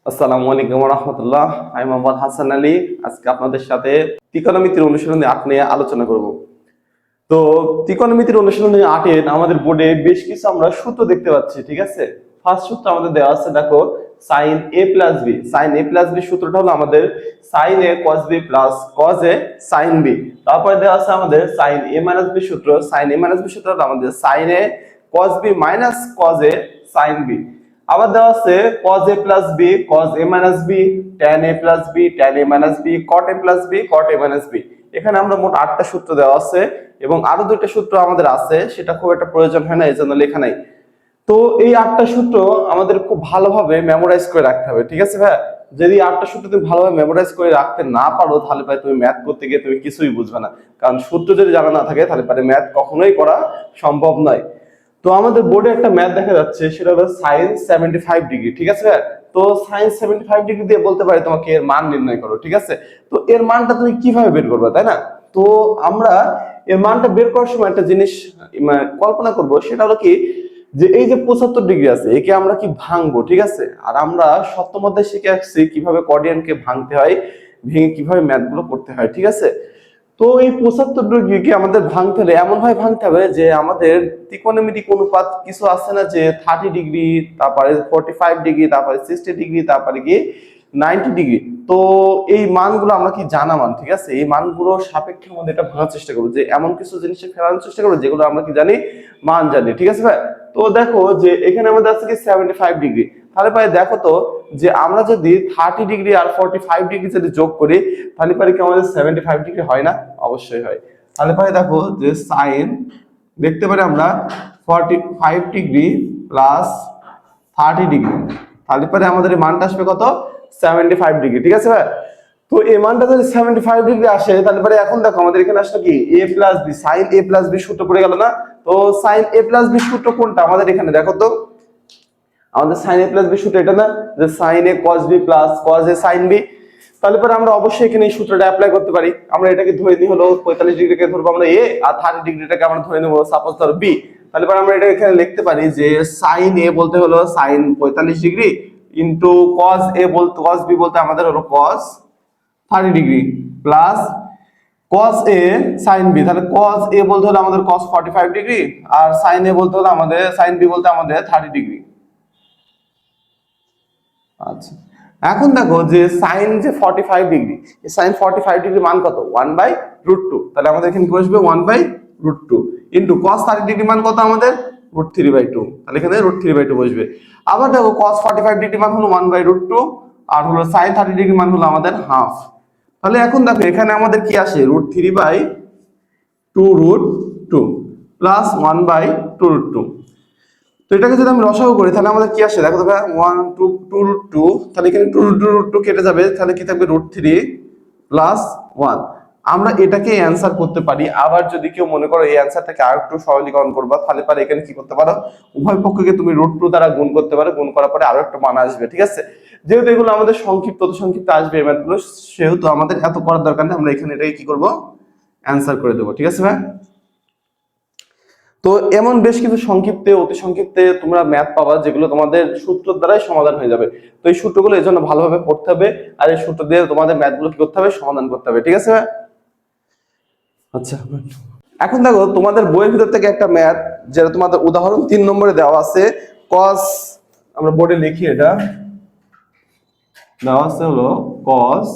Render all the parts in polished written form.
আসসালামু আলাইকুম ওয়া রাহমাতুল্লাহ। আমি মোহাম্মদ হাসান আলী। আজকে আপনাদের সাথে ত্রিকোণমিতির অনুশীলনী ৮ নিয়ে আলোচনা করব। তো ত্রিকোণমিতির অনুশীলনী ৮ এর আমাদের বোর্ডে বেশ কিছু আমরা সূত্র দেখতে পাচ্ছি, ঠিক আছে? ফার্স্ট সূত্র আমাদের দেওয়া আছে, দেখো sin a plus b। sin a plus b সূত্রটা হলো আমাদের sin a cos b plus cos a sin b। তারপরে দেওয়া আছে আমাদের sin a মাইনাস b সূত্র। sin a মাইনাস b সূত্র হলো আমাদের sin a cos b minus cos a sin b। আবার দেওয়া আছে cos a plus b cos a minus b, tan a plus b tan a minus b, cot a plus b cot a minus b। এখানে আমরা মোট 8টা সূত্র দেওয়া আছে এবং আরো 2টা সূত্র আমাদের আছে, সেটা খুব একটা প্রয়োজন হয় না, এই জন্য লেখা নাই। তো এই 8টা সূত্র আমাদের খুব ভালোভাবে মেমোরাইজ করে রাখতে হবে, ঠিক আছে ভাই? যদি 8টা সূত্র তুমি ভালোভাবে মেমোরাইজ করে রাখতে না পারো, তাহলে ভাই তুমি ম্যাথ করতে গিয়ে তুমি কিছুই বুঝবে না। কারণ সূত্র যদি জানা না থাকে, তাহলে পারে ম্যাথ কখনোই করা সম্ভব নয়। তো আমাদের বোর্ডে একটা ম্যাথ দেখা যাচ্ছে, সেটা হলো sin 75 ডিগ্রি, ঠিক আছে? তো sin 75 ডিগ্রি দিয়ে বলতে পারে তোমাকে এর মান নির্ণয় করো, ঠিক আছে? তো এর মানটা তুমি কিভাবে বের করবে, তাই না? তো আমরা এর মানটা বের করার সময় একটা জিনিস কল্পনা করব, সেটা হলো কি, যে এই যে 75 ডিগ্রি আছে, একে আমরা কি ভাঙবো, ঠিক আছে? আর আমরা সপ্তম অধ্যায়ে শিখে আসছি কিভাবে কোঅর্ডিনেটকে ভাঙতে হয়, ভেঙে কিভাবে ম্যাথ গুলো করতে হয়, ঠিক আছে? তো এই 75 ডিগ্রিকে আমাদের ভাঙতে হলে এমন ভাবে ভাঙতে হবে যে আমাদের ত্রিকোণমিতিক অনুপাত কিছু আছে না, যে 30 ডিগ্রি, তারপরে 45 ডিগ্রি, তারপরে 60 ডিগ্রি, তারপরে কি 90 ডিগ্রি। তো এই মানগুলো আমরা কি জানা মান, ঠিক আছে? এই মানগুলো সাপেক্ষে আমাদের এটা ভাঙার চেষ্টা করবো, যে এমন কিছু জিনিসে ফেলানোর চেষ্টা করবো যেগুলো আমরা কি জানি, মান জানি, ঠিক আছে ভাই? তো দেখো যে এখানে আমাদের আছে কি 75 ডিগ্রি। তাহলে ভাই দেখো তো, যে আমরা যদি 30 ডিগ্রি আর 45 ডিগ্রি যদি যোগ করি, তাহলে পারে কি আমাদের 75 ডিগ্রি হয় না? অবশ্যই হয়। তাহলে পারে দেখো যে সাইন দেখতে পারি আমরা 45 ডিগ্রি প্লাস 30 ডিগ্রি, তাহলে পরে আমাদের এই মানটা আসবে কত? 75 ডিগ্রি, ঠিক আছে ভাই? তো এই মানটা যদি 75 ডিগ্রি আসে, তাহলে পরে এখন দেখো আমাদের এখানে আসলে কি a plus b, sin a plus b সূত্র পড়ে গেল না? তো sin a প্লাস b সূত্র কোনটা আমাদের এখানে দেখো তো, আমাদের sin a প্লাস b সূত্র এটা না, যে sin a cos b plus cos a sin b। তাহলে পরে আমরা অবশ্যই এখানে এই সূত্রটা অ্যাপ্লাই করতে পারি। আমরা এটাকে ধরে নিই হলো 45 ডিগ্রিকে ধরবো আমরা a, আর 30 ডিগ্রিটাকে আমরা ধরে নেব সাপোজ ধরো b। তাহলে পরে আমরা এটা এখানে লিখতে পারি যে sin a বলতে হলো sin 45 degree into cos a বলতে cos b বলতে আমাদের হলো cos 30 degree plus cos a sin b। তাহলে cos a বলতে হলো আমাদের cos 45 ডিগ্রি, আর sin a বলতে হলো আমাদের sin b বলতে আমাদের 30 ডিগ্রি। আচ্ছা, এখন দেখো যে sin যে 45 ডিগ্রি, এই sin 45 ডিগ্রি মান কত? 1/√2। তাহলে আমাদের এখানে কি বসবে? 1/√2 ইনটু cos 30 ডিগ্রি মান কত আমাদের? √3/2। তাহলে এখানে √3/2 বসবে। আবার দেখো cos 45 ডিগ্রি মান হলো 1/√2, আর হলো sin 30 ডিগ্রি মান হলো আমাদের হাফ। তাহলে এখন দেখো এখানে আমাদের কি আসে? √3/2√2 প্লাস 1/2√2। তো এটাকে যদি আমি লসাগু করি, তাহলে আমাদের কি আসে দেখো তো ভাই, 1 2 2√2। তাহলে এখানে 2√2 কেটে যাবে, তাহলে কি থাকবে? √3 প্লাস 1। আমরা এটাকে অ্যানসার করতে পারি। আবার যদি কেউ মনে করো এই অ্যানসারটাকে আর একটু সরলীকরণ করবা, তাহলে পারে এখানে কি করতে পারো, উভয় পক্ষকে তুমি √2 দ্বারা গুণ করতে পারো। গুণ করার পরে আরো একটা মান আসবে, ঠিক আছে? যেহেতু এগুলো আমাদের সংক্ষিপ্ত, অতি সংক্ষিপ্ত আসবে এই ম্যাথগুলো, সেহেতু আমাদের এত করার দরকার নেই। আমরা এখানে এটাকে কি করব? অ্যানসার করে দেবো, ঠিক আছে ভাই? তো এমন বেশ কিছু সংক্ষিপ্তে, অতি সংক্ষিপ্তে তোমরা ম্যাথ পাবা, যেগুলো তোমাদের সূত্র দ্বারাই সমাধান হয়ে যাবে। তো এই সূত্রগুলো এই জন্য ভালোভাবে পড়তে হবে, আর এই সূত্র দিয়ে তোমাদের ম্যাথগুলো কি করতে হবে? সমাধান করতে হবে, ঠিক আছে ভাই? আচ্ছা, এখন দেখো তোমাদের বইয়ের ভিতর থেকে একটা ম্যাথ, যেটা তোমাদের উদাহরণ 3 নম্বরে দেওয়া আছে। cos, আমরা বোর্ডে লিখি, এটা দেওয়া আছে হলো cos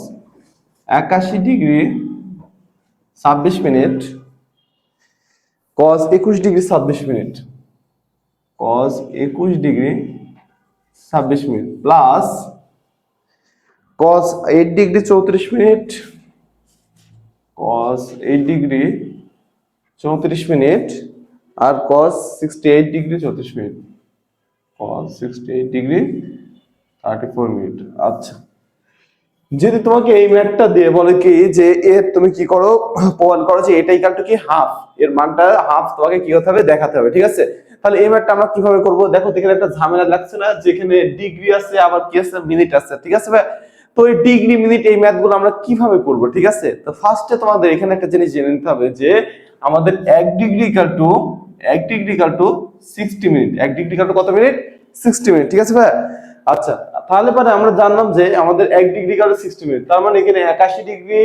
81 degree 26 minute, cos 21 degree 26 minute, cos 21 degree 26 minute plus cos 8 degree 34 minute, cos 8 degree 34 minute, আর cos 68 degree 34 minute, cos 68 degree 34 minute. আচ্ছা, যদি তোমাকে এই ম্যাথটা দিয়ে বলে কি যে এর তুমি কি করো, প্রমাণ করো যে এটা ইকুয়াল টু কি হাফ, এর মানটা হাফ, তোমাকে কি করতে হবে? দেখাতে হবে, ঠিক আছে? তাহলে এই ম্যাথটা আমরা কিভাবে করব? দেখো এখানে একটা ঝামেলা লাগছে না, যেখানে ডিগ্রি আছে আবার কি আছে? মিনিট আছে, ঠিক আছে ভাই? তো এই ডিগ্রি মিনিট এই ম্যাথগুলো আমরা কিভাবে করব, ঠিক আছে? তো ফার্স্টে তোমাদের এখানে একটা জিনিস জেনে নিতে হবে, যে আমাদের 1 degree equal to 60 minute. 1 degree equal to কত মিনিট? 60 মিনিট, ঠিক আছে ভাই? আচ্ছা, তাহলে পরে আমরা জানলাম যে আমাদের 1 ডিগ্রি কারণে 60 মিনিট, তার মানে এখানে 81 ডিগ্রি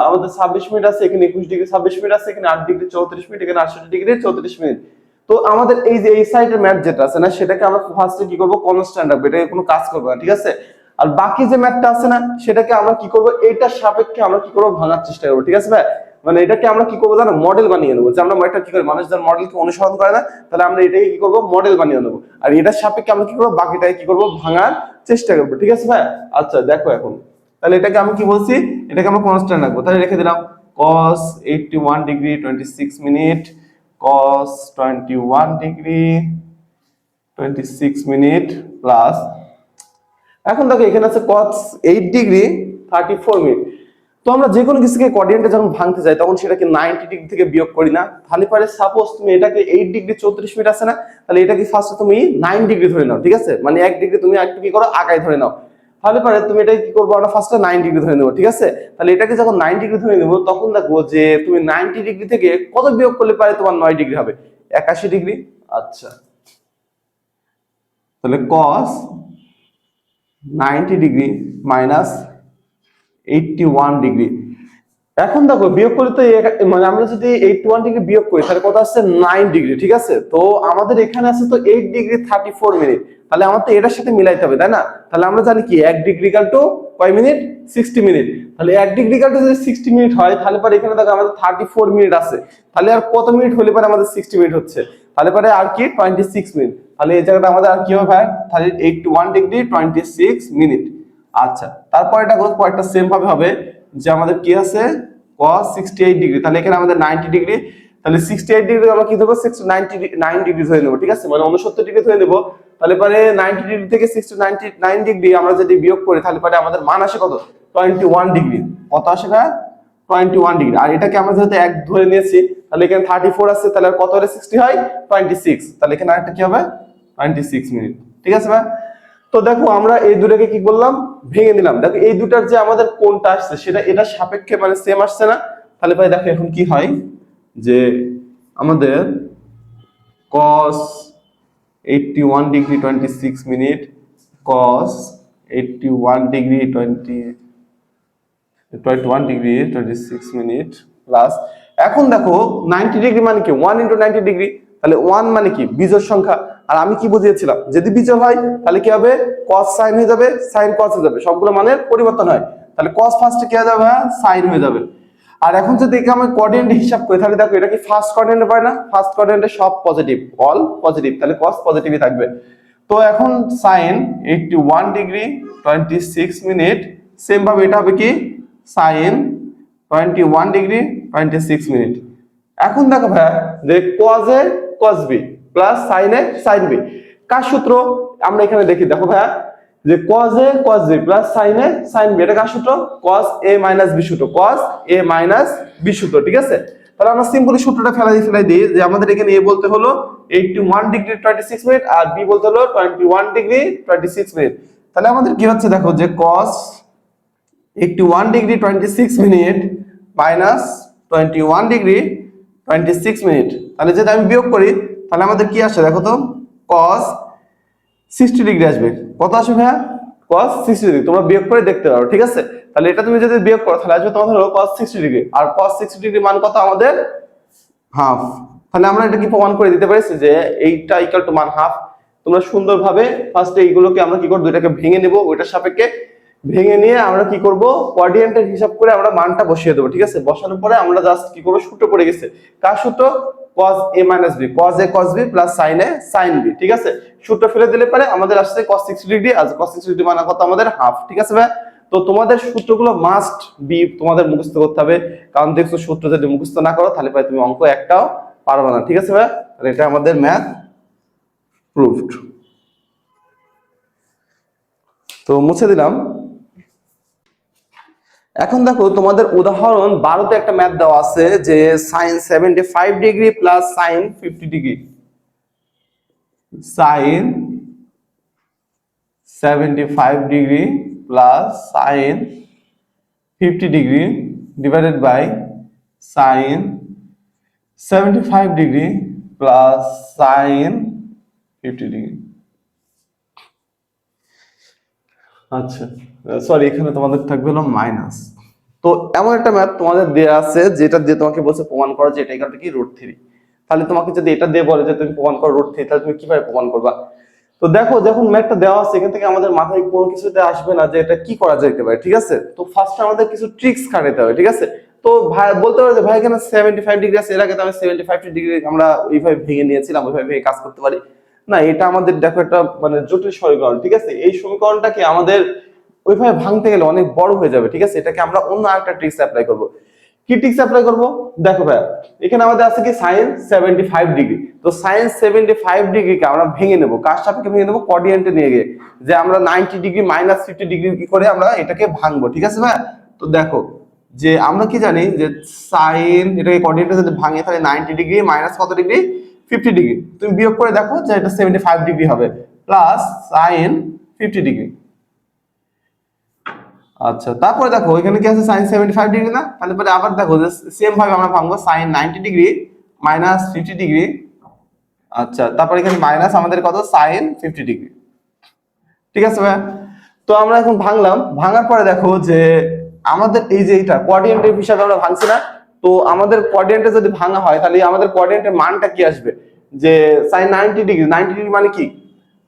আমাদের 26 মিনিট আছে, এখানে 21 ডিগ্রি 26 মিনিট আছে, এখানে 8 ডিগ্রি 34 মিনিট, এখানে 68 ডিগ্রি 34 মিনিট। তো আমাদের এই যে এই সাইডের ম্যাথ যেটা আছে না, সেটাকে আমরা ফার্স্টে কি করব, কনস্ট্যান্ট রাখবো, এটাকে কোনো কাজ করবে না, ঠিক আছে। আর বাকি যে ম্যাথটা আছে না, সেটাকে আমরা কি করব, এটার সাপেক্ষে আমরা কি করব, ভাঙার চেষ্টা করব, ঠিক আছে ভাই। মানে এটাকে আমরা কি করবো জানো, মডেল বানিয়ে নেবো। যে আমরা এটা কি করি, মানুষ যারা মডেলকে অনুসরণ করে না, তাহলে আমরা এটাকে কি করবো, মডেল বানিয়ে নেবো। আর এটার সাপেক্ষে আমরা কি করবো, বাকিটাকে কি করবো, ভাঙার চেষ্টা করবো, ঠিক আছে ভাই। আচ্ছা দেখো এখন তাহলে এটাকে আমি কি বলছি, এটাকে আমরা কনস্ট্যান্ট রাখবো, তাহলে রেখে দিলাম cos 81 degree 26 minute, cos 21 degree 26 minute plus, এখন দেখো এখানে আছে cos 8 ডিগ্রি 34 মিনিট। তো আমরা যে কোনো কিছুকে কোঅর্ডিনেটে যখন ভাঙতে যাই, তখন সেটাকে 90 ডিগ্রি থেকে বিয়োগ করি না। তাহলে পরে সাপোজ তুমি এটাকে 8 ডিগ্রি 34 মিনিট আছে না, তাহলে এটাকে ফার্স্টে তুমি 9 ডিগ্রি ধরে নাও, ঠিক আছে। মানে 1 ডিগ্রি তুমি একটু কি করো, আগায় ধরে নাও। তাহলে পরে তুমি এটাকে কি করবো, আমরা ফার্স্টে 9 ডিগ্রি ধরে নেব, ঠিক আছে। তাহলে এটাকে যখন 9 ডিগ্রি ধরে নেব, তখন দেখবো যে তুমি 90 ডিগ্রি থেকে কত বিয়োগ করলে পারে তোমার 9 ডিগ্রি হবে, 81 ডিগ্রি। আচ্ছা তাহলে cos 90 ডিগ্রি মাইনাস 81 ডিগ্রি। এখন দেখো বিয়োগ করলে তো মানে আমরা যদি 81 ডিগ্রি বিয়োগ করি, তাহলে কত আসছে, 9 ডিগ্রি, ঠিক আছে। তো আমাদের এখানে আছে তো 8 ডিগ্রি 34 মিনিট, তাহলে আমার তো এটার সাথে মিলাইতে হবে, তাই না। তাহলে আমরা জানি কি 1 ডিগ্রি ইকুয়াল টু কয় মিনিট, 60 মিনিট। তাহলে 1 ডিগ্রি ইকুয়াল টু যদি 60 মিনিট হয়, তাহলে পরে এখানে দেখো আমাদের 34 মিনিট আছে। তাহলে আর কত মিনিট হলে পরে আমাদের 60 মিনিট হচ্ছে, তাহলে পরে আর কি 26 মিনিট। তাহলে এই জায়গাটা আমাদের আর কি হবে ভাই, তাহলে 81 ডিগ্রি 26 মিনিট। আচ্ছা তারপর এটা পরেরটা সেম ভাবে হবে, যে আমাদের কি আছে cos 68 ডিগ্রি, তাহলে এখানে আমাদের 90 ডিগ্রি, তাহলে 68 ডিগ্রি আমরা কি ধরবো, 69 ডিগ্রি ধরে নেব, ঠিক আছে। মানে 69 ডিগ্রি ধরে নেব। তাহলে পরে 90 ডিগ্রি থেকে 69 ডিগ্রি আমরা যদি বিয়োগ করি, তাহলে পরে আমাদের মান আসে কত, 21 ডিগ্রি। কত আসে না, 21 ডিগ্রি। আর এটাকে আমরা যেহেতু 1 ধরে নিয়েছি, তাহলে এখানে 34 আছে, তাহলে আর কত হলে 60 হয়, 26। তাহলে এখানে আরেকটা কি হবে, 26 মিনিট, ঠিক আছে ভাই। তো দেখো আমরা এই দুটাকে কি করলাম, ভেঙে নিলাম। দেখো এই দুটার যে আমাদের কোনটা আসছে, সেটা এটা সাপেক্ষে মানে সেম আসছে না। তাহলে ভাই দেখো এখন কি হয়, যে আমাদের cos 81 degree 26 minute, cos 81 degree 21 degree 26 minute plus, এখন দেখো 90 ডিগ্রি মানে কি 1 ইন্টু 90 ডিগ্রি, তাহলে 1 মানে কি বিজোড় সংখ্যা। আর আমি কি বুঝিয়েছিলাম, যদি বিজোড় হয় তাহলে কি হবে, cos sin হয়ে যাবে, sin cos হয়ে যাবে, সবগুলো মানের পরিবর্তন হয়। তাহলে cos ফার্স্টে কি হয়ে যাবে, sin হয়ে যাবে। আর এখন যদি একে আমি কোঅর্ডিনেট হিসাব করি, তাহলে দেখো এটা কি ফার্স্ট কোঅর্ডিনেটে পায় না, ফার্স্ট কোঅর্ডিনেটে সব পজিটিভ, অল পজিটিভ, তাহলে cos পজিটিভই থাকবে। তো এখন sin 81 ডিগ্রি 26 মিনিট, সেম ভাবে এটা হবে কি sin 21 ডিগ্রি 26 মিনিট। এখন দেখো ভাইয়া যে cos এ cos b প্লাস sin এ sin b, কার সূত্র আমরা এখানে দেখি, দেখো ভাইয়া যে cos a cos b plus sin a sin b, এটা কার সূত্র, cos a মাইনাস b সূত্র, cos a মাইনাস b সূত্র, ঠিক আছে। তাহলে আমরা সিম্পলি সূত্রটা ফেলাই দিই, যে আমাদের এখানে a বলতে হলো 81 ডিগ্রি 26 মিনিট, আর b বলতে হলো 21 ডিগ্রি 26 মিনিট। তাহলে আমাদের কি হচ্ছে দেখো, যে cos 81 degree 26 minute minus 21 degree 26 minute, তাহলে যদি আমি বিয়োগ করি, তাহলে আমাদের কি আসছে দেখো তো, cos 60 ডিগ্রি আসবে। কত আসবে ভাইয়া, cos 60 ডিগ্রি, তোমরা বিয়োগ করে দেখতে পারো, ঠিক আছে। তাহলে এটা তুমি যদি বিয়োগ করো, তাহলে আসবে তোমাদের হলো cos 60 ডিগ্রি, আর cos 60 ডিগ্রি মান কত আমাদের, হাফ। তাহলে আমরা এটা কি প্রমাণ করে দিতে পারি যে এইটা ইকুয়াল টু মান হাফ। তোমরা সুন্দরভাবে ফার্স্টে এইগুলোকে আমরা কি করব, দুইটাকে ভেঙে নেব, ওইটার সাপেক্ষে ভেঙে নিয়ে আমরা কি করব, কোঅর্ডিনেটের হিসাব করে আমরা মানটা বসিয়ে দেবো, ঠিক আছে। বসানোর পরে আমরা জাস্ট কি করব, সূত্র পড়ে গেছে, কার সূত্র, cos a minus b, cos a cos b plus sin a sin b, ঠিক আছে। সূত্র ফেলে দিলে পরে আমাদের আসছে cos 60 ডিগ্রি, আর cos 60 ডিগ্রি মানে কত আমাদের হাফ, ঠিক আছে ভাই। তো তোমাদের সূত্রগুলো মাস্ট বি তোমাদের মুখস্থ করতে হবে, কারণ দেখছো সূত্র যদি মুখস্থ না করো, তাহলে ভাই তুমি অঙ্ক একটাও পারবে না, ঠিক আছে ভাই। এটা আমাদের ম্যাথ প্রুভড। তো মুছে দিলাম। এখন দেখো তোমাদের উদাহরণ 12তে একটা ম্যাথ দেওয়া আছে, যে sin 75 degree plus sin 50 degree, sin 75 degree plus sin 50 degree divided by sin 75 degree plus sin 50 degree. আচ্ছা, সরি, এখানে তোমাদের থাকবে হলো মাইনাস। তো এমন একটা ম্যাথ তোমাদের দেয়া আছে যেটা দিয়ে তোমাকে বলছে প্রমাণ করো যে এটা এখান থেকে √3। তাহলে তোমাকে যদি এটা দিয়ে বলে যে তুমি প্রমাণ করো √3, তাহলে তুমি কিভাবে প্রমাণ করবা? তো দেখো, যখন ম্যাথটা দেওয়া আছে এখান থেকে আমাদের মাথায় কোনো কিছুতে আসবে না যে এটা কি করা যেতে পারে, ঠিক আছে? তো ফার্স্টে আমাদের কিছু ট্রিক্স খাটাতে হবে, ঠিক আছে? তো ভাই বলতে পারে যে ভাই এখানে 75 ডিগ্রি আছে, এর আগে তো আমি 75 ডিগ্রি আমরা ওইভাবে ভেঙে নিয়েছিলাম, ওইভাবে ভেঙে কাজ করতে পারি না। এটা আমাদের দেখো একটা মানে জটিল সমীকরণ, ঠিক আছে? এই সমীকরণটাকে আমাদের ওইভাবে ভাঙতে গেলে অনেক বড় হয়ে যাবে, ঠিক আছে? এটাকে আমরা অন্য আরেকটা ট্রিক্স অ্যাপ্লাই করব। কি ট্রিক্স অ্যাপ্লাই করব? দেখো ভাই, এখানে আমাদের আছে কি sin 75 ডিগ্রি। তো sin 75 ডিগ্রিকে আমরা ভেঙে নেব, কার সাপেক্ষে ভেঙে নেব? কোঅর্ডিনেটে নিয়ে গিয়ে, যে আমরা 90 ডিগ্রি -50 ডিগ্রি কি করে আমরা এটাকে ভাঙবো, ঠিক আছে ভাই? তো দেখো, যে আমরা কি জানি যে sin, এটাকে কোঅর্ডিনেটে যদি ভাঙে তাহলে 90 ডিগ্রি মাইনাস কত ডিগ্রি? 50 ডিগ্রি। তুমি বিয়োগ করে দেখো যে এটা 75 ডিগ্রি হবে, প্লাস sin 50 ডিগ্রি। আচ্ছা, তারপরে দেখো এখানে কি আছে? sin 75 ডিগ্রি না? তাহলে পরে আবার দেখো যে সেম ভাবে আমরা ভাঙবো sin 90 ডিগ্রি -50 ডিগ্রি। আচ্ছা, তারপরে এখানে মাইনাস আমাদের কত? sin 50 ডিগ্রি, ঠিক আছে ভাই? তো আমরা এখন ভাঙলাম, ভাঙার পরে দেখো যে আমাদের এই যে এটা কোঅর্ডিনেটের হিসাবে আমরা ভাঙছি না। তো আমাদের কোঅর্ডিনেটে যদি ভাঙা হয় তাহলে আমাদের কোঅর্ডিনেটের মানটা কি আসবে? যে sin 90 ডিগ্রি, 90 ডিগ্রি মানে কি?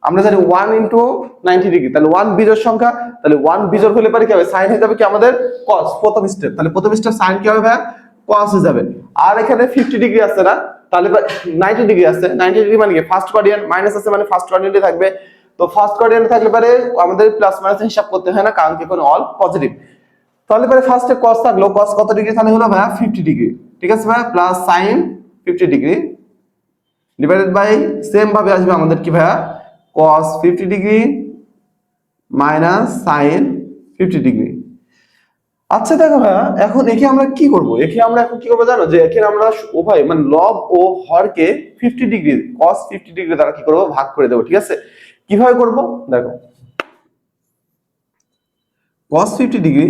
আমরা জানি 1 ইন্টু 90 ডিগ্রি, তাহলে 1 বিজোড় সংখ্যা, তাহলে 1 বিজোড় হলে পারে কি হবে? সাইন হয়ে যাবে কি আমাদের cos, প্রথম স্টেপ। তাহলে প্রথম স্টেপ সাইন কি হবে ভাই? cos হয়ে যাবে। আর এখানে 50 ডিগ্রি আছে না? তাহলে 90 ডিগ্রি আছে, 90 ডিগ্রি মানে কি? ফার্স্ট কোঅর্ডিনেট মাইনাস আছে মানে ফার্স্ট কোঅর্ডিনেটে থাকবে। তো ফার্স্ট কোঅর্ডিনেটে থাকলে পারে আমাদের প্লাস মাইনাস হিসাব করতে হয় না, কারণ কি কোনো অল পজিটিভ। তাহলে পরে ফার্স্টে cos থাকলো, cos কত ডিগ্রি তাহলে হলো ভাই? 50 ডিগ্রি, ঠিক আছে ভাই? Plus sin 50 degree divided by same ভাবে আসবে আমাদের কি ভাইয়া? cos 50 degree minus sin 50 degree. আচ্ছা দেখো ভাইয়া, এখন একে আমরা কি করব? একে আমরা এখন কি করবো জানো? যে এখানে আমরা উভয় মানে লব ও হরকে 50 ডিগ্রি, cos 50 ডিগ্রি দ্বারা কি করবো? ভাগ করে দেবো, ঠিক আছে? কিভাবে করব? দেখো, cos 50 degree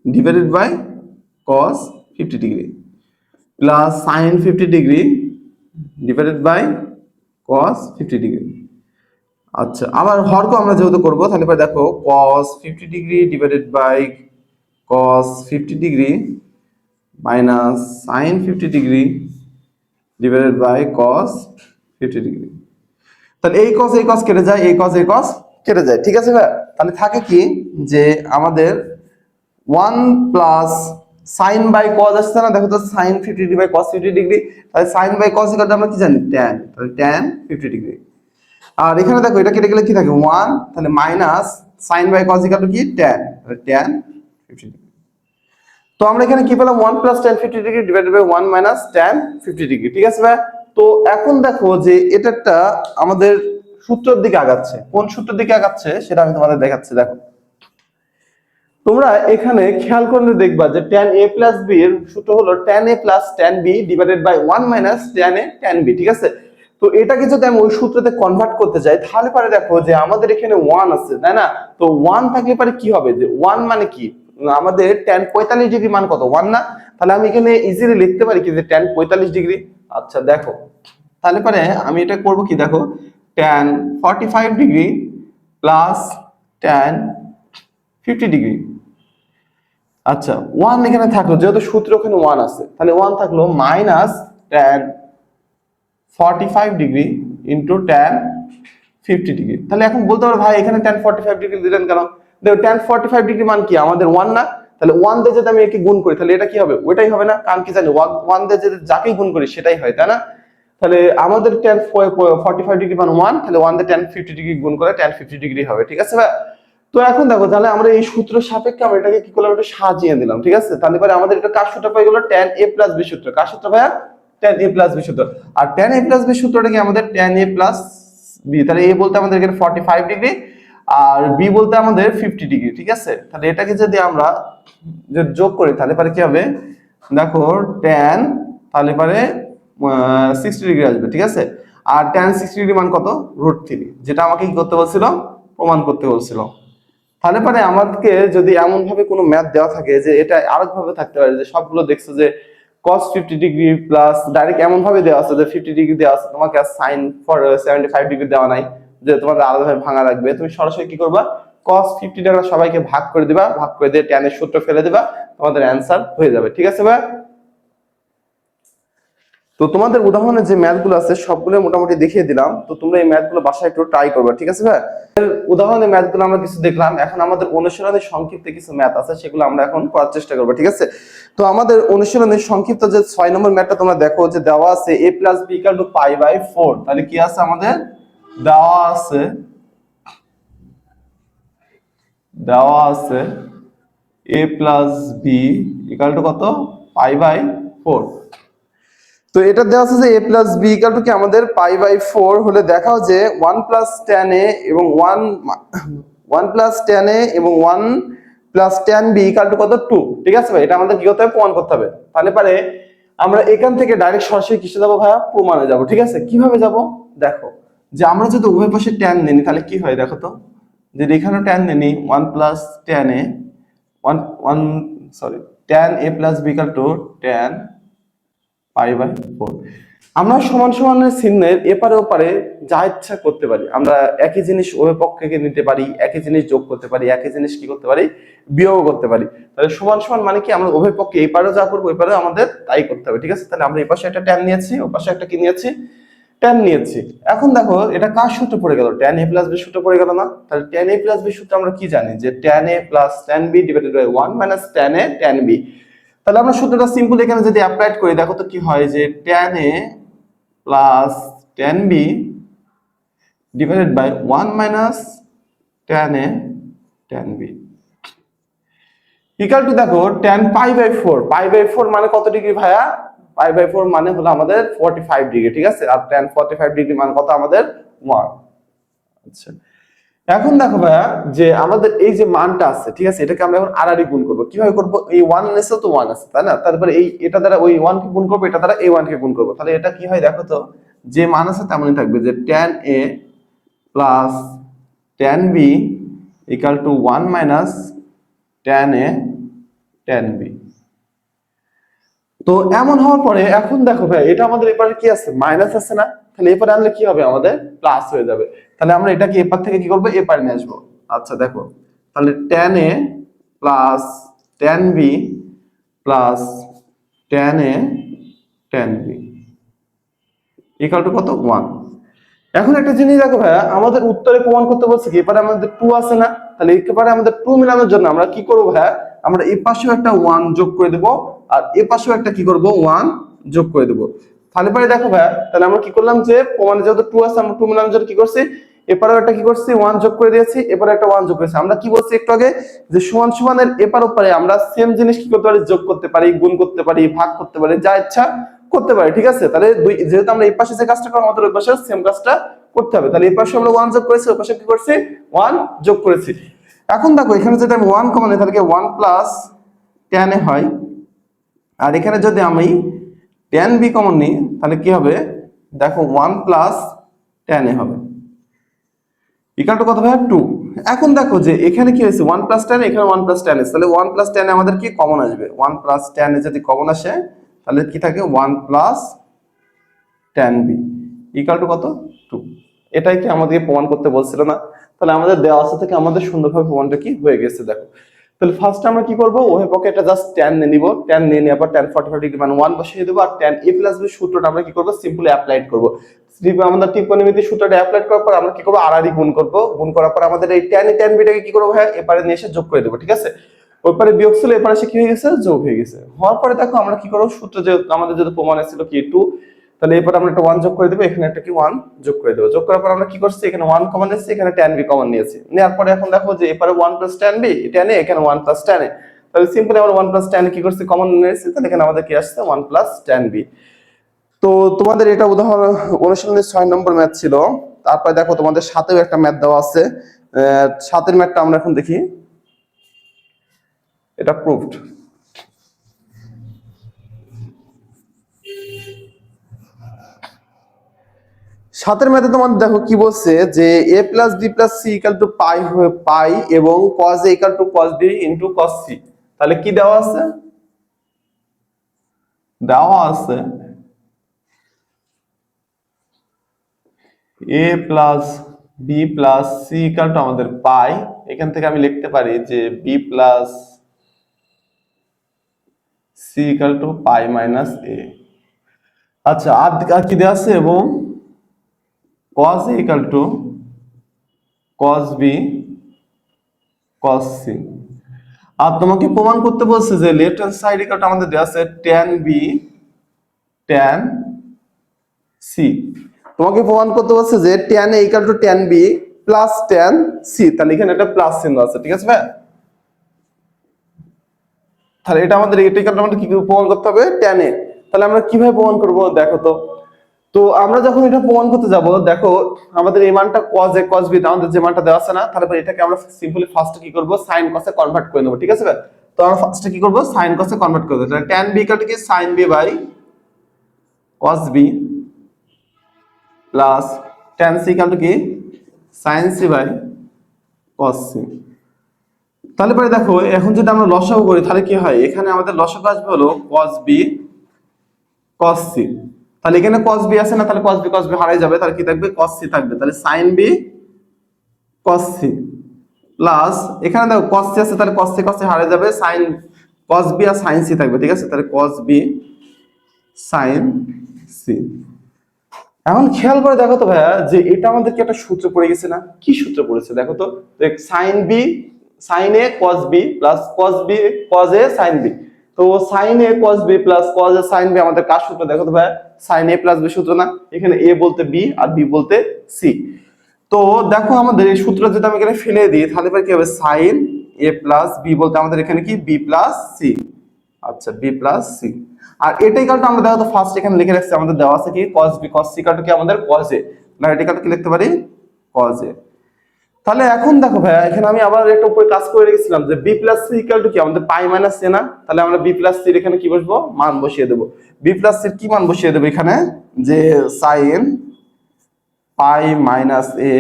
divided by cos 50 degree plus sin 50 degree divided by cos 50 degree. আচ্ছা, আবার হরকে আমরা যেহেতু করবো তাহলে পরে দেখো cos 50 degree divided by cos 50 degree minus sin 50 degree divided by cos 50 degree. তাহলে এই cos কেটে যায়, এই cos কেটে যায়, ঠিক আছে ভাই? তাহলে থাকে কি যে আমাদের 1 প্লাস sin বাই cos আসছে না? দেখো তো sin 50 বাই cos 50 ডিগ্রি, তাহলে sin বাই cos আমরা কি জানি? tan, তাহলে tan 50 ডিগ্রি। আর এখানে দেখো এটা কেটে গেলে কি থাকে? 1, তাহলে মাইনাস sin বাই cos কি? tan, তাহলে tan 50 ডিগ্রি। তো আমরা এখানে কি পেলাম? 1 plus tan 50 degree divided by 1 minus tan 50 degree, ঠিক আছে ভাই? তো এখন দেখো যে এটা আমাদের সূত্রের দিকে আগাচ্ছে। কোন সূত্রের দিকে আগাচ্ছে সেটা আমি তোমাদের দেখাচ্ছি। দেখো, তোমরা এখানে খেয়াল করলে দেখবা যে tan a প্লাস b এর সূত্র হলো tan a plus tan b divided by 1 minus tan a tan b, ঠিক আছে? তো এটাকে যদি আমি ওই সূত্রতে কনভার্ট করতে যাই তাহলে পারে দেখো যে আমাদের এখানে 1 আছে, তাই না? তো 1 থাকলে পারে কি হবে? যে 1 মানে কি? আমাদের tan 45 ডিগ্রি মান কত? 1 না? তাহলে আমি এখানে ইজিলি লিখতে পারি কি যে tan 45 ডিগ্রি। আচ্ছা দেখো, তাহলে পারে আমি এটা করব কি? দেখো, tan 45 degree plus tan 50 degree. আচ্ছা, 1 এখানে থাকলো, যেহেতু সূত্র ওখানে 1 আছে, তাহলে 1 থাকলো minus tan 45 degree into tan 50 degree. তাহলে এখন বলতে পারো ভাই এখানে tan 45 ডিগ্রি দিলেন কেন? দেখো tan 45 ডিগ্রি মান কি? আমাদের 1 না? তাহলে 1 দিয়ে যদি আমি একে গুণ করি তাহলে এটা কি হবে? ওইটাই হবে না? কারণ কি জানি 1 দিয়ে যদি যাকেই গুণ করি সেটাই হয়, তাই না? তাহলে আমাদের tan 45 ডিগ্রি মান 1, তাহলে 1 দিয়ে tan 50 ডিগ্রি গুণ করে tan 50 ডিগ্রি হবে, ঠিক আছে ভাই? তো এখন দেখো, তাহলে আমরা এই সূত্র সাপেক্ষে আমরা এটাকে কি করলাম? একটু সাজিয়ে দিলাম, ঠিক আছে? তাহলে পরে আমাদের এটা কার সূত্র পেয়ে গেল? tan a প্লাস b সূত্র। কার সূত্র ভাইয়া? tan a প্লাস b সূত্র। আর tan a প্লাস b সূত্রটা কি আমাদের tan a প্লাস b, তাহলে a বলতে আমাদের এখানে 45 ডিগ্রি আর b বলতে আমাদের 50 ডিগ্রি, ঠিক আছে? তাহলে এটাকে যদি আমরা যোগ করি তাহলে পরে কি হবে? দেখো tan, তাহলে পরে 60 ডিগ্রি আসবে, ঠিক আছে? আর tan 60 ডিগ্রি মান কত? √3, যেটা আমাকে কি করতে বলছিল? প্রমাণ করতে বলছিল। তাহলে পরে আমাদেরকে যদি এমন ভাবে কোনো ম্যাথ দেওয়া থাকে যে এটা আরেক ভাবে থাকতে পারে, যে সবগুলো দেখছো যে cos 50 ডিগ্রি প্লাস ডাইরেক্ট এমন ভাবে দেওয়া আছে যে 50 ডিগ্রি দেওয়া আছে, তোমাকে আর sin 75 ডিগ্রি দেওয়া নাই যে তোমাদের আলাদাভাবে ভাঙা লাগবে, তুমি সরাসরি কি করবা? cos 50 দ্বারা সবাইকে ভাগ করে দিবা, ভাগ করে দিয়ে tan এর সূত্র ফেলে দিবা, তোমাদের অ্যানসার হয়ে যাবে। ঠিক আছে ভাই? তো তোমাদের উদাহরণে যে ম্যাথগুলো আছে সবগুলো মোটামুটি দেখিয়ে দিলাম, তো তোমরা এই ম্যাথগুলো বাসায় একটু ট্রাই করবে। ঠিক আছে ভাই? উদাহরণে ম্যাথগুলো আমরা কিছু দেখলাম, এখন আমাদের অনুশীলনের সংক্ষিপ্ত কিছু ম্যাথ আছে, সেগুলো আমরা এখন করার চেষ্টা করবো। ঠিক আছে? তো আমাদের অনুশীলনের সংক্ষিপ্ত যে 6 নম্বর ম্যাথটা তোমরা দেখো, যে দেওয়া আছে a + b = π/4। তাহলে কি আছে আমাদের? দেওয়া আছে a + b = কত? π/4। তো এটা দেওয়া আছে যে a + b = কি আমাদের π/4 হলে দেখাও যে 1 + tan a এবং 1 + tan a এবং 1 + tan b = কত? 2। ঠিক আছে ভাই? এটা আমাদের কি করতে হবে? প্রমাণ করতে হবে। তাহলে পারে আমরা এখান থেকে ডাইরেক্ট সরাসরি কিসে যাব ভাইয়া? প্রমাণে যাব। ঠিক আছে? কিভাবে যাব? দেখো, যে আমরা যদি উভয় পাশে tan নিই তাহলে কি হয় দেখো তো, যে এখানেও tan নিই 1 + tan a 1 1 sorry tan a + b = tan π/4। আমরা সমান সমানের চিহ্নের এপারে ওপারে যা ইচ্ছা করতে পারি। আমরা একই জিনিস উভয় পক্ষকে নিতে পারি, একই জিনিস যোগ করতে পারি, একই জিনিস কি করতে পারি? বিয়োগ করতে পারি। তাহলে সমান সমান মানে কি? আমরা উভয় পক্ষে এই পারেও যা করবো ওই পারেও আমাদের তাই করতে হবে। ঠিক আছে? তাহলে আমরা এই পাশে একটা tan নিয়েছি, ওই পাশে একটা কি নিয়েছি? tan নিয়েছি। এখন দেখো এটা কার সূত্র পড়ে গেল? tan a + b সূত্র পড়ে গেল না? তাহলে tan a + b সূত্র আমরা কি জানি? যে tan a + tan b / 1 - tan a tan b। তাহলে আমরা সূত্রটা সিম্পল এখানে যদি অ্যাপ্লাই করি দেখো তো কি হয়, যে tan a + tan b / 1 - tan a tan b equal to দেখো tan π/4। π/4 মানে কত ডিগ্রি ভাইয়া? π/4 মানে হলো আমাদের 45 ডিগ্রি। ঠিক আছে? আর tan 45 ডিগ্রি মানে কত আমাদের? 1। আচ্ছা, এখন দেখো ভাইয়া, যে আমাদের এই যে মানটা আছে, ঠিক আছে, এটাকে আমরা এখন আড়াআড়ি গুণ করব। কিভাবে করব? এই 1 এনেছে তো 1 আছে, তাই না? তারপরে এই এটা দ্বারা ওই 1 কে গুণ করব, এটা দ্বারা এই 1 কে গুণ করব। তাহলে এটা কি হয় দেখো তো, যে মান আছে তেমনই থাকবে, যে tan a + tan b = 1 - tan a tan b। তো এমন হওয়ার পরে এখন দেখো ভাই, এটা আমাদের এপারে কি আছে? মাইনাস আছে না? তাহলে এপারে আনলে কি হবে? আমাদের প্লাস হয়ে যাবে। তাহলে আমরা এটাকে এপার থেকে কি করব? এপারে নিয়ে আসবো। আচ্ছা দেখো, তাহলে tan a + tan b + tan a tan b = কত? 1। এখন একটা জিনিস দেখো ভাইয়া, আমাদের উত্তরে প্রমাণ করতে বলছে কি এপারে আমাদের 2 আছে না? তাহলে একেবারে আমাদের 2 মেলানোর জন্য আমরা কি করব ভাইয়া? আমরা এই পাশেও একটা 1 যোগ করে দেব, আর এই পাশেও একটা কি করব? 1 যোগ করে দেব। তাহলে পরে দেখো ভাইয়া, তাহলে আমরা কি করলাম, যে প্রমাণে যেহেতু 2 আছে আমরা 2 মেলানোর জন্য কি করছি? এপারেও একটা কি করছি? 1 যোগ করে দিয়েছি, এপারে একটা 1 যোগ করেছি। আমরা কি বলছি একটু আগে, যে সমান সমানের এপার ওপারে আমরা সেম জিনিস কি করতে পারি? যোগ করতে পারি, গুণ করতে পারি, ভাগ করতে পারি, যা ইচ্ছা করতে পারি। ঠিক আছে? তাহলে যেহেতু আমরা এই পাশে যে কাজটা করব আমাদের ওই পাশে সেম কাজটা করতে হবে। তাহলে এই পাশে আমরা 1 যোগ করেছি, ওই পাশে কি করছি? 1 যোগ করেছি। এখন দেখো এখানে যদি আমি 1 কমন নিই তাহলে কি 1 + tan a হয়, আর এখানে যদি আমি tan b কমন নিই তাহলে কি হবে? দেখো 1 + tan a হবে = কত ভাই? 2। এখন দেখো যে এখানে কি হয়েছে? 1 + tan a, এখানে 1 + tan a, তাহলে 1 + tan a আমাদের কি কমন আসবে? 1 + tan a যদি কমন আসে তাহলে কি থাকে? 1 + tan b = কত? 2। এটাই কি আমাদেরকে প্রমাণ করতে বলছিল না? তাহলে আমাদের দেওয়া আছে থেকে আমাদের সুন্দরভাবে প্রমাণটা কি হয়ে গেছে দেখো। তাহলে ফার্স্ট আমরা কি করব? উভয় পক্ষে এটা জাস্ট tan নিয়ে নিব, tan নিয়ে নেওয়ার পর tan 45 ডিগ্রি মানে 1 বসিয়ে দেব, আর tan a + b সূত্রটা আমরা কি করব? সিম্পলি অ্যাপ্লাইড করব। আমাদের ত্রিকোণমিতির সূত্রটা অ্যাপ্লাই করার পর আমরা কি করব? আড়াআড়ি গুণ করব। গুণ করার পর আমাদের এই tan a tan b টাকে কি করব ভাই? এপারে নিয়ে এসে যোগ করে দেব। ঠিক আছে? ওই পারে বিয়োগ ছিল, এপারে এসে কি হয়ে গেছে? যোগ হয়ে গেছে। হওয়ার পরে দেখো আমরা কি করব? সূত্র যে আমাদের যদি প্রমাণে ছিল কি 2, তাহলে এরপর আমরা একটা 1 যোগ করে দেব, এখানে একটা কি 1 যোগ করে দেব। যোগ করার পর আমরা কি করছি? এখানে 1 কমন নিয়েছি, এখানে tan b কমন নিয়েছি। নেওয়ার পরে এখন দেখো যে এপারে 1 + tan b tan a, এখানে 1 + tan a। তাহলে সিম্পলি আমরা 1 + tan a কি করছি? কমন নিয়েছি। তাহলে এখানে আমাদের কি আসছে? 1 + tan b। তো তোমাদের এটা উদাহরণ অনুশীলনের 6 নম্বর ম্যাথ ছিল। তারপরে দেখো তোমাদের সাথেও একটা ম্যাথ দেওয়া আছে। সাতের ম্যাথটা আমরা এখন দেখি। এটা প্রুফড। সাতের ম্যাথে তোমাদের দেখো কি বলছে, যে a + b + c = পাই এবং cos a = cos b * cos c। তাহলে কি দেওয়া আছে? দেওয়া আছে a + b + c = আমাদের পাই এখান থেকে আমি লিখতে পারি যে B plus C equal to pi minus A. আচ্ছা, আর কি দেওয়া আছে, এবং cos a equal to cos b cos c। আর তোমাকে প্রমাণ করতে বলছে যে left hand side equal to আমাদের দেওয়া আছে tan b tan c। তোমাকে প্রমাণ করতে বলছে যে tan a equal two tan b plus tan c, তাহলে এখানে একটা প্লাস চিহ্ন আছে, ঠিক আছে ভাই? তাহলে এটা আমাদের কি প্রমাণ করতে হবে, tan a। তাহলে আমরা কিভাবে প্রমাণ করব দেখো তো। তো আমরা যখন এটা প্রমাণ করতে যাব, দেখো আমাদের এই মানটা cos a cos b আমাদের যে মানটা দেওয়া আছে না, তাহলে এটাকে আমরা সিম্পলি ফার্স্ট কি করব, sin cos এ কনভার্ট করে নেব, ঠিক আছে ভাই? তো আমরা ফার্স্টে কি করব, sin cos এ কনভার্ট করে দেব। তাহলে tan b ইকুয়াল টু কি sin b by cos b plus tan c equal to কি sin c by cos c। তাহলে পরে দেখো এখন যদি আমরা লসাগু করি তাহলে কি হয়, এখানে আমাদের লসাগু আসবে হলো cos b cos c। তাহলে এখানে cos b আছে না, তাহলে cos b হারিয়ে যাবে, তাহলে কি থাকবে, cos c থাকবে। তাহলে sin b cos c plus এখানে দেখো cos c আছে, তাহলে cos c হারিয়ে যাবে, sin cos b আর sin c থাকবে, ঠিক আছে? তাহলে cos b sin c। এখন খেয়াল করে দেখো তো ভাইয়া যে এটা আমাদের কি একটা সূত্র পড়ে গেছে না? কি সূত্র পড়েছে দেখো তো, sin b sin a cos b plus cos b cos a sin b। তো sin a cos b plus cos a sin b আমাদের কার সূত্র দেখো তো ভাইয়া, sin a প্লাস b সূত্র না? এখানে a বলতে b আর b বলতে c। তো দেখো আমাদের এই সূত্র যদি আমি এখানে ফেলে দিই তাহলে কি হবে, sin a প্লাস b বলতে আমাদের এখানে কি b প্লাস c। আচ্ছা, b প্লাস c। আর এটাই কারণে আমরা দেখো তো ফার্স্ট এখানে লিখে রাখছি, আমাদের দেওয়া আছে কি cos b cos c কারণে কি আমাদের cos a, না এটা কারণে কি লিখতে পারি cos a। তাহলে এখন দেখো ভাইয়া এখানে আমি আবার একটা উপরে কাজ করে রেখেছিলাম যে b plus c equal to কি আমাদের পাই মাইনাস a না? তাহলে আমরা b প্লাস c এর এখানে কি বসবো, মান বসিয়ে দেব। b প্লাস c এর কি মান বসিয়ে দেব এখানে, যে sin pi minus a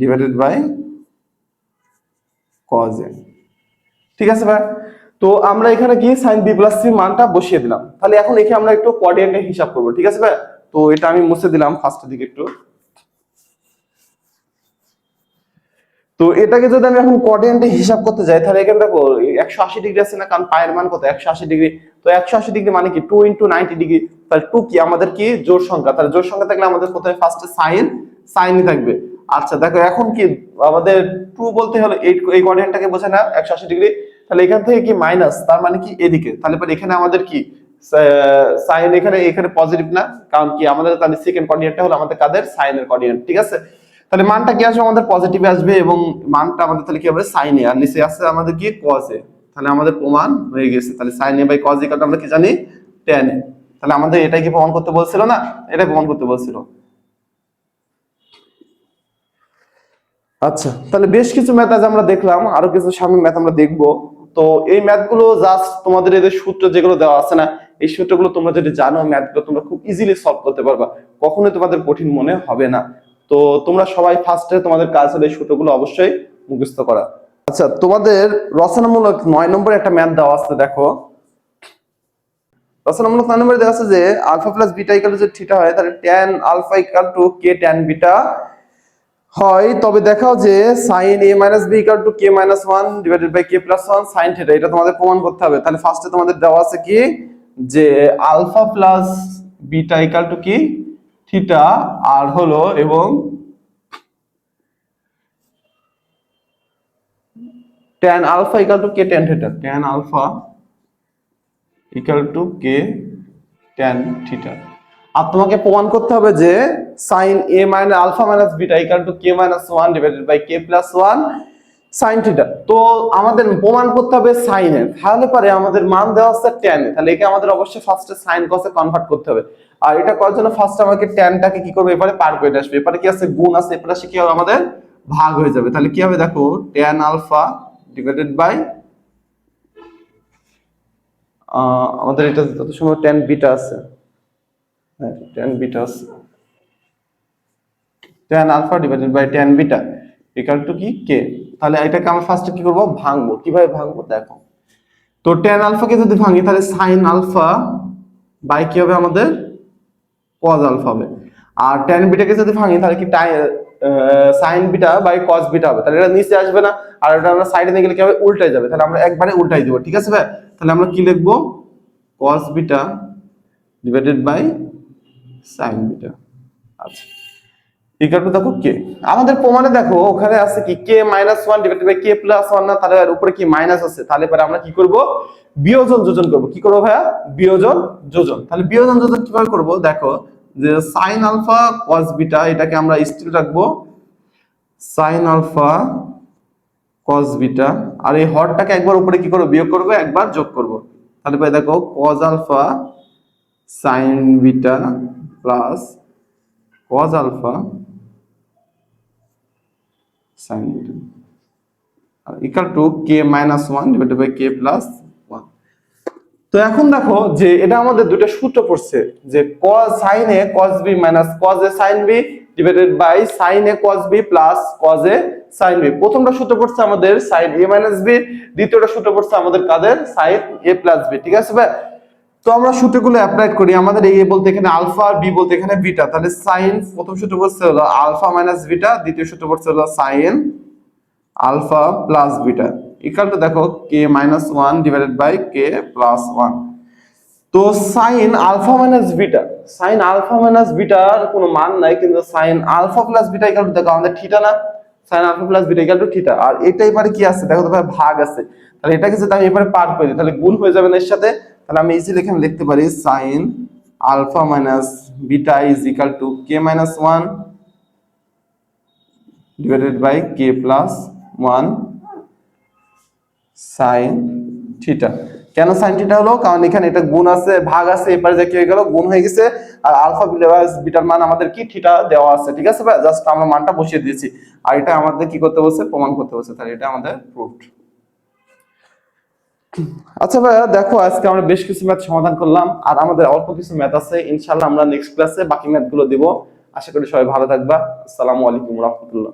divided by cos a, ঠিক আছে ভাই? তো আমরা এখানে কি sin b প্লাস c মানটা বসিয়ে দিলাম। তাহলে এখন এখানে আমরা একটু কোঅর্ডিনেটের হিসাব করব, ঠিক আছে ভাই? তো এটা আমি মুছে দিলাম ফার্স্টের দিকে একটু। তো এটাকে যদি আমি এখন কোঅর্ডিনেটে হিসাব করতে যাই তাহলে এখানে দেখো 180 ডিগ্রি আছে না, কারণ পায়ের মান কত 180 ডিগ্রি। তো 180 ডিগ্রি মানে কি 2 * 90 ডিগ্রি। তাহলে 2 কি আমাদের কি জোড় সংখ্যা, তাহলে জোড় সংখ্যা থাকলে আমাদের প্রথমে ফার্স্টে সাইনই থাকবে। আচ্ছা দেখো এখন কি আমাদের 2 বলতে হলো এই কোঅর্ডিনেটটাকে বোঝায় না 180 ডিগ্রি। তাহলে এখান থেকে কি মাইনাস, তার মানে কি এদিকে, তাহলে পরে এখানে আমাদের কি সাইন এখানে পজিটিভ না, কারণ কি আমাদের তাহলে সেকেন্ড কোঅর্ডিনেটটা হলো আমাদের কাদের সাইনের কোঅর্ডিনেট, ঠিক আছে? তাহলে মানটা কি আসবে আমাদের পজিটিভ আসবে, এবং মানটা আমাদের তাহলে কি হবে sin a, আর নিচে আসছে আমাদের কি cos a। তাহলে আমাদের প্রমাণ হয়ে গেছে। তাহলে sin a by cos a আমরা কি জানি, tan a। তাহলে আমাদের এটাই কি প্রমাণ করতে বলছিল না, এটাই প্রমাণ করতে বলছিল। আচ্ছা, তাহলে বেশ কিছু ম্যাথ আজ আমরা দেখলাম, আরো কিছু সামনে ম্যাথ আমরা দেখবো। তো এই ম্যাথগুলো জাস্ট তোমাদের এদের সূত্র যেগুলো দেওয়া আছে না, এই সূত্রগুলো তোমরা যদি জানো ম্যাথগুলো তোমরা খুব ইজিলি সলভ করতে পারবা, কখনোই তোমাদের কঠিন মনে হবে না। তো তোমরা সবাই ফার্স্টে তোমাদের কাজ হলো এই সূত্রগুলো অবশ্যই মুখস্থ করা। আচ্ছা, তোমাদের রচনামূলক 9 নম্বরে একটা ম্যাথ দেওয়া আছে, দেখো রচনামূলক 9 নম্বরে দেওয়া আছে যে alpha plus beta equal to যদি থিটা হয় তাহলে tan alpha equal to k tan beta হয়, তবে দেখাও যে sin a minus b equal to k minus 1 divided by k plus 1 sin theta. এটা তোমাদের প্রমাণ করতে হবে। তাহলে ফার্স্টে তোমাদের দেওয়া আছে কি যে alpha plus beta equal to কি থিটা, আর হলো এবং tan alpha equal to k tan theta, tan alpha equal to k tan theta. আর তোমাকে প্রমাণ করতে হবে যে sin a minus alpha minus beta equal to k minus 1 divided by k plus 1 sin theta. তো আমাদের প্রমাণ করতে হবে sin এর, তাহলে পরে আমাদের মান দেওয়া আছে tan এ, তাহলে একে আমাদের অবশ্যই ফার্স্টে sin cos এ কনভার্ট করতে হবে। আর এটা করার জন্য ফার্স্ট আমাকে tan টাকে কি করবে, এবারে পার করে আসবে, এবারে কি আছে গুণ আছে, এবারে কি হবে আমাদের ভাগ হয়ে যাবে। তাহলে কি হবে দেখো tan আলফা ডিভাইডেড বাই আমাদের এটা যত সময় tan বিটা আছে, হ্যাঁ tan বিটা আছে, tan alpha divided by tan beta equal to কি k। তাহলে এটাকে আমরা ফার্স্টে কি করব, ভাঙবো। কিভাবে ভাঙবো দেখো, তো tan আলফা কে যদি ভাঙি তাহলে sin আলফা বাই কি হবে আমাদের cos আলফা হবে। আর tan বিটা কে যদি ভাঙি তাহলে কি sine beta by cos beta হবে, তাহলে এটা নিচে আসবে না, আর এটা আমরা সাইডে নিয়ে গেলে কি হবে, উল্টাই যাবে, তাহলে আমরা একবারে উল্টাই দিব। ঠিক আছে ভাই, তাহলে আমরা কি লিখবো, cos beta divided by sine beta. আচ্ছা, ইকুয়াল টু দেখো কে, আমাদের প্রমাণে দেখো ওখানে আছে কি K minus one divided by K plus one, না তাহলে উপরে কি মাইনাস আছে, তাহলে পরে আমরা কি করব, বিয়োজন যোজন করব। কি করবো ভাইয়া, বিয়োজন যোজন। তাহলে বিয়োজন যোজন কিভাবে করব, দেখো যে সাইন আলফা কস বিটা এটাকে আমরা স্টিল রাখবো সাইন আলফা কস বিটা, আর এই হরটাকে একবার উপরে কি করবো, বিয়োগ করবো, একবার যোগ করব। তাহলে ভাই দেখো cos alpha sine beta plus cos alpha sine beta equal to K minus one divided by K plus one. তো এখন দেখো যে এটা আমাদের দুটো সূত্র পড়ছে, যে cos sin a cos b minus cos a sin b divided by sin a cos b plus cos a sin b। প্রথমটা সূত্র পড়ছে আমাদের sin a মাইনাস b, দ্বিতীয়টা সূত্র পড়ছে আমাদের কাদের, sin a প্লাস b। ঠিক আছে ভাই, তো আমরা সূত্রগুলো অ্যাপ্লাই করি। আমাদের a বলতে এখানে আলফা, b বলতে এখানে বিটা, তাহলে sin প্রথম সূত্র পড়ছে হলো আলফা মাইনাস বিটা, দ্বিতীয় সূত্র পড়ছে হলো sin alpha plus beta equal to দেখো K minus one divided by K plus one. তো sine alpha minus beta, sine alpha minus বিটার কোনো মান নাই, কিন্তু sine alpha plus beta equal to দেখো আমাদের থিটা না, sine alpha plus beta equal to theta. আর এটা এবারে কি আছে দেখো তো ভাই, ভাগ আছে, তাহলে এটাকে যদি আমি এবারে পার করে দিই তাহলে গুণ হয়ে যাবে না এর সাথে, তাহলে আমি ইজিলি এখানে লিখতে পারি sine alpha minus beta is equal to K minus one divided by K plus one sine theta. কেন সাইন থিটা হলো, কারণ এখানে এটা গুণ আছে, ভাগ আছে, এবারে যে কি হয়ে গেল, গুণ হয়ে গেছে, আর আলফা বিটার মান আমাদের কি থিটা দেওয়া আছে। ঠিক আছে ভাই, জাস্ট আমরা মানটা বসিয়ে দিয়েছি, আর এটা আমাদের কি করতে বলছে, প্রমাণ করতে বলছে, তাহলে এটা আমাদের প্রুফড। আচ্ছা ভাইয়া দেখো আজকে আমরা বেশ কিছু ম্যাথ সমাধান করলাম, আর আমাদের অল্প কিছু ম্যাথ আছে, ইনশাআল্লাহ আমরা নেক্সট ক্লাসে বাকি ম্যাথ গুলো দিব। আশা করি সবাই ভালো থাকবা। আসসালামু আলাইকুম রাহমাতুল্লাহ।